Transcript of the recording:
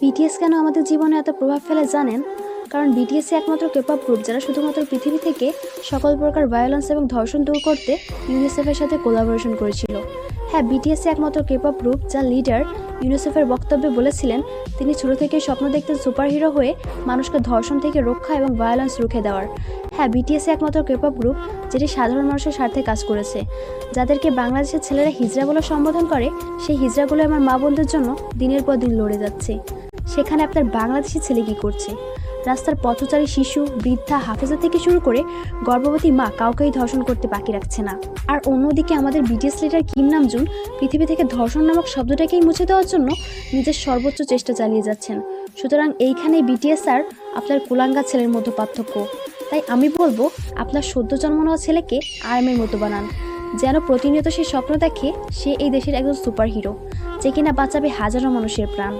BTS কেন আমাদের জীবনে এত প্রভাব ফেলে জানেন? কারণ বিটিএস একমাত্র কেপপ গ্রুপ যারা শুধুমাত্র পৃথিবী থেকে সকল প্রকার ভায়োলেন্স এবং ধর্ষণ দূর করতে ইউনিসেফের সাথে কোলাবোরেশন করেছিল। হ্যাঁ, বিটিএস একমাত্র কেপপ গ্রুপ যার লিডার ইউনিসেফের বক্তব্যে বলেছিলেন তিনি ছোট থেকেই স্বপ্ন দেখতেন সুপারহিরো হয়ে মানুষকে ধর্ষণ থেকে রক্ষা এবং ভায়োলেন্স রুখে দেওয়ার। হ্যাঁ, বিটিএস একমাত্র কেপপ গ্রুপ যেটি সাধারণ মানুষের স্বার্থে কাজ করেছে। যাদেরকে বাংলাদেশের ছেলেরা হিজড়া বলে সম্বোধন করে, সেই হিজড়াগুলো আমার মা বোনদের জন্য দিনের পর দিন লড়ে যাচ্ছে। সেখানে আপনার বাংলাদেশি ছেলে কী করছে? রাস্তার পথচারী শিশু, বৃদ্ধা, হাফেজা থেকে শুরু করে গর্ভবতী মা কাউকেই ধর্ষণ করতে বাকি রাখছে না। আর অন্যদিকে আমাদের বিটিএস লিডার কিম নামজুন পৃথিবী থেকে ধর্ষণ নামক শব্দটাকেই মুছে দেওয়ার জন্য নিজের সর্বোচ্চ চেষ্টা চালিয়ে যাচ্ছেন। সুতরাং এইখানেই বিটিএস আর আপনার কুলাঙ্গা ছেলের মতো পার্থক্য। তাই আমি বলবো আপনার সদ্য জন্ম নেওয়া ছেলেকে আর্মির মতো বানান, যেন প্রতিনিয়ত সে স্বপ্ন দেখে সে এই দেশের একজন সুপারহিরো যে কিনা বাঁচাবে হাজারো মানুষের প্রাণ।